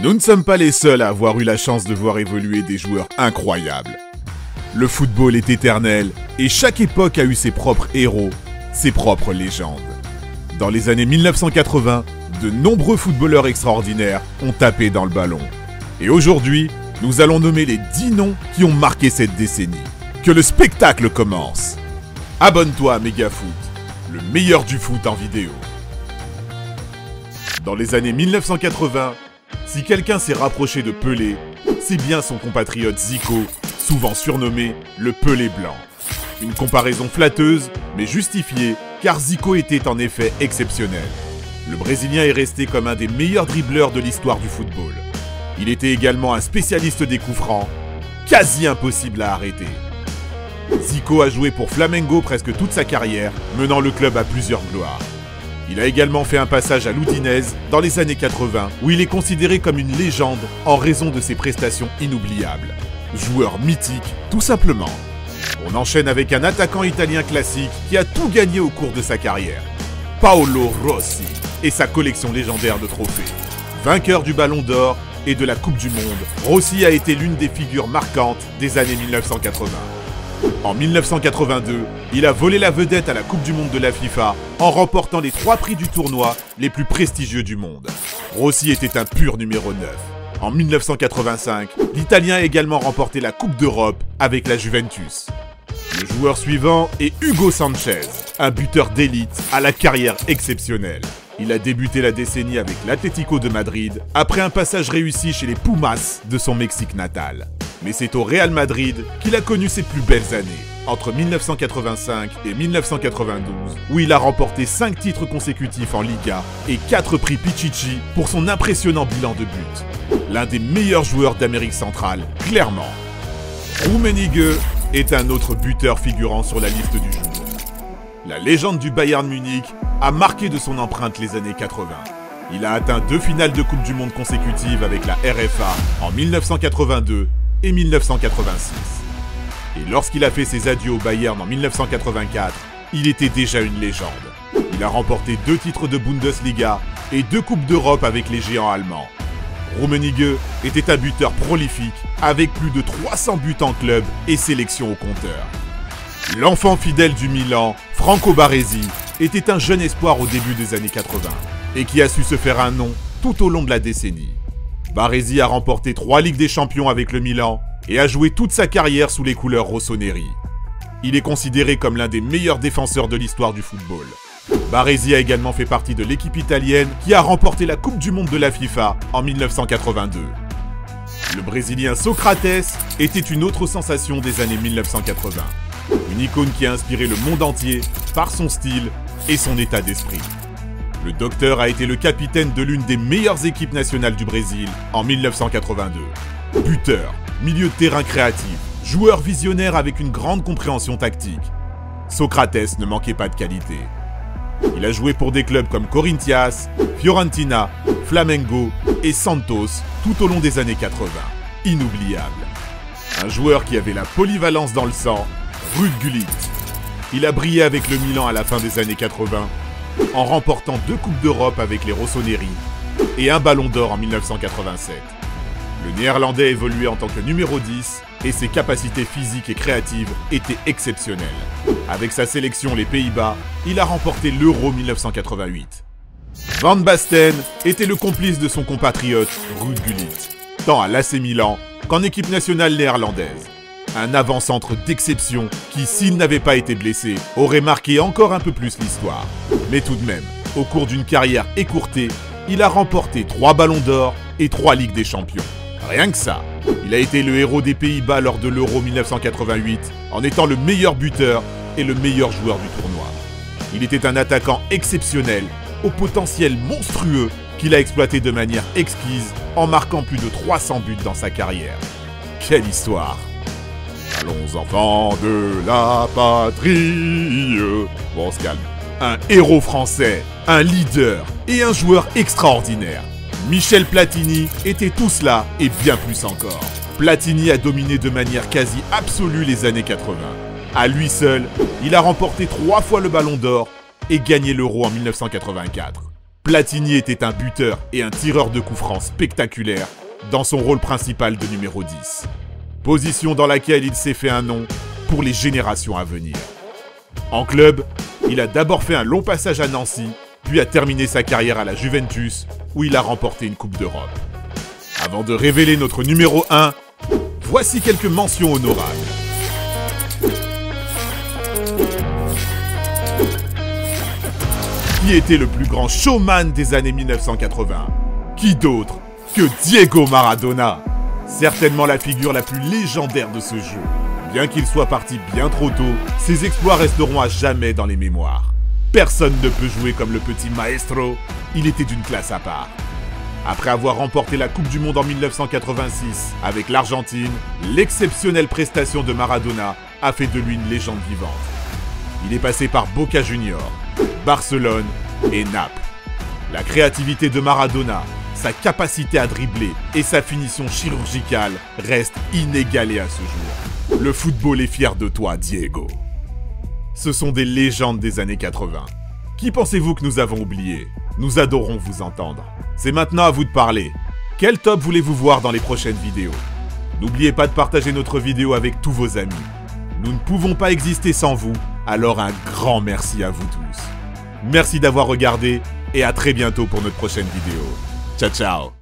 Nous ne sommes pas les seuls à avoir eu la chance de voir évoluer des joueurs incroyables. Le football est éternel et chaque époque a eu ses propres héros, ses propres légendes. Dans les années 1980, de nombreux footballeurs extraordinaires ont tapé dans le ballon. Et aujourd'hui, nous allons nommer les 10 noms qui ont marqué cette décennie. Que le spectacle commence! Abonne-toi à Megafoot, le meilleur du foot en vidéo. Dans les années 1980, si quelqu'un s'est rapproché de Pelé, c'est bien son compatriote Zico, souvent surnommé le Pelé blanc. Une comparaison flatteuse, mais justifiée, car Zico était en effet exceptionnel. Le Brésilien est resté comme un des meilleurs dribbleurs de l'histoire du football. Il était également un spécialiste des coups francs, quasi impossible à arrêter. Zico a joué pour Flamengo presque toute sa carrière, menant le club à plusieurs gloires. Il a également fait un passage à l'Udinese dans les années 80, où il est considéré comme une légende en raison de ses prestations inoubliables. Joueur mythique, tout simplement. On enchaîne avec un attaquant italien classique qui a tout gagné au cours de sa carrière. Paolo Rossi et sa collection légendaire de trophées. Vainqueur du Ballon d'Or et de la Coupe du Monde, Rossi a été l'une des figures marquantes des années 1980. En 1982, il a volé la vedette à la Coupe du Monde de la FIFA en remportant les 3 prix du tournoi les plus prestigieux du monde. Rossi était un pur numéro 9. En 1985, l'Italien a également remporté la Coupe d'Europe avec la Juventus. Le joueur suivant est Hugo Sanchez, un buteur d'élite à la carrière exceptionnelle. Il a débuté la décennie avec l'Atlético de Madrid après un passage réussi chez les Pumas de son Mexique natal. Mais c'est au Real Madrid qu'il a connu ses plus belles années, entre 1985 et 1992, où il a remporté 5 titres consécutifs en Liga et 4 prix Pichichi pour son impressionnant bilan de buts. L'un des meilleurs joueurs d'Amérique centrale, clairement. Rummenigge est un autre buteur figurant sur la liste du jour. La légende du Bayern Munich a marqué de son empreinte les années 80. Il a atteint 2 finales de Coupe du Monde consécutives avec la RFA en 1982 et 1986. Et lorsqu'il a fait ses adieux au Bayern en 1984, il était déjà une légende. Il a remporté 2 titres de Bundesliga et 2 Coupes d'Europe avec les géants allemands. Rummenigge était un buteur prolifique avec plus de 300 buts en club et sélection au compteur. L'enfant fidèle du Milan, Franco Baresi, était un jeune espoir au début des années 80 et qui a su se faire un nom tout au long de la décennie. Baresi a remporté 3 Ligues des Champions avec le Milan et a joué toute sa carrière sous les couleurs rossoneri. Il est considéré comme l'un des meilleurs défenseurs de l'histoire du football. Baresi a également fait partie de l'équipe italienne qui a remporté la Coupe du Monde de la FIFA en 1982. Le Brésilien Socrates était une autre sensation des années 1980. Une icône qui a inspiré le monde entier par son style et son état d'esprit. Le docteur a été le capitaine de l'une des meilleures équipes nationales du Brésil en 1982. Buteur, milieu de terrain créatif, joueur visionnaire avec une grande compréhension tactique. Socrates ne manquait pas de qualité. Il a joué pour des clubs comme Corinthians, Fiorentina, Flamengo et Santos tout au long des années 80. Inoubliable. Un joueur qui avait la polyvalence dans le sang, Ruud Gullit. Il a brillé avec le Milan à la fin des années 80, en remportant 2 Coupes d'Europe avec les rossoneri et un Ballon d'Or en 1987. Le Néerlandais évoluait en tant que numéro 10 et ses capacités physiques et créatives étaient exceptionnelles. Avec sa sélection les Pays-Bas, il a remporté l'Euro 1988. Van Basten était le complice de son compatriote Ruud Gullit, tant à l'AC Milan qu'en équipe nationale néerlandaise. Un avant-centre d'exception qui, s'il n'avait pas été blessé, aurait marqué encore un peu plus l'histoire. Mais tout de même, au cours d'une carrière écourtée, il a remporté 3 Ballons d'Or et 3 Ligues des Champions. Rien que ça. Il a été le héros des Pays-Bas lors de l'Euro 1988, en étant le meilleur buteur et le meilleur joueur du tournoi. Il était un attaquant exceptionnel, au potentiel monstrueux, qu'il a exploité de manière exquise, en marquant plus de 300 buts dans sa carrière. Quelle histoire! Allons enfants de la patrie. Bon, on se calme. Un héros français, un leader et un joueur extraordinaire. Michel Platini était tout cela et bien plus encore. Platini a dominé de manière quasi absolue les années 80. À lui seul, il a remporté 3 fois le Ballon d'Or et gagné l'Euro en 1984. Platini était un buteur et un tireur de coups francs spectaculaire dans son rôle principal de numéro 10. Position dans laquelle il s'est fait un nom pour les générations à venir. En club, il a d'abord fait un long passage à Nancy, puis a terminé sa carrière à la Juventus, où il a remporté une Coupe d'Europe. Avant de révéler notre numéro 1, voici quelques mentions honorables. Qui était le plus grand showman des années 1980? Qui d'autre que Diego Maradona? Certainement la figure la plus légendaire de ce jeu. Bien qu'il soit parti bien trop tôt, ses exploits resteront à jamais dans les mémoires. Personne ne peut jouer comme le petit maestro, il était d'une classe à part. Après avoir remporté la Coupe du Monde en 1986 avec l'Argentine, l'exceptionnelle prestation de Maradona a fait de lui une légende vivante. Il est passé par Boca Juniors, Barcelone et Naples. La créativité de Maradona, sa capacité à dribbler et sa finition chirurgicale restent inégalées à ce jour. Le football est fier de toi, Diego. Ce sont des légendes des années 80. Qui pensez-vous que nous avons oublié? Nous adorons vous entendre. C'est maintenant à vous de parler. Quel top voulez-vous voir dans les prochaines vidéos? N'oubliez pas de partager notre vidéo avec tous vos amis. Nous ne pouvons pas exister sans vous, alors un grand merci à vous tous. Merci d'avoir regardé et à très bientôt pour notre prochaine vidéo. Ciao ciao.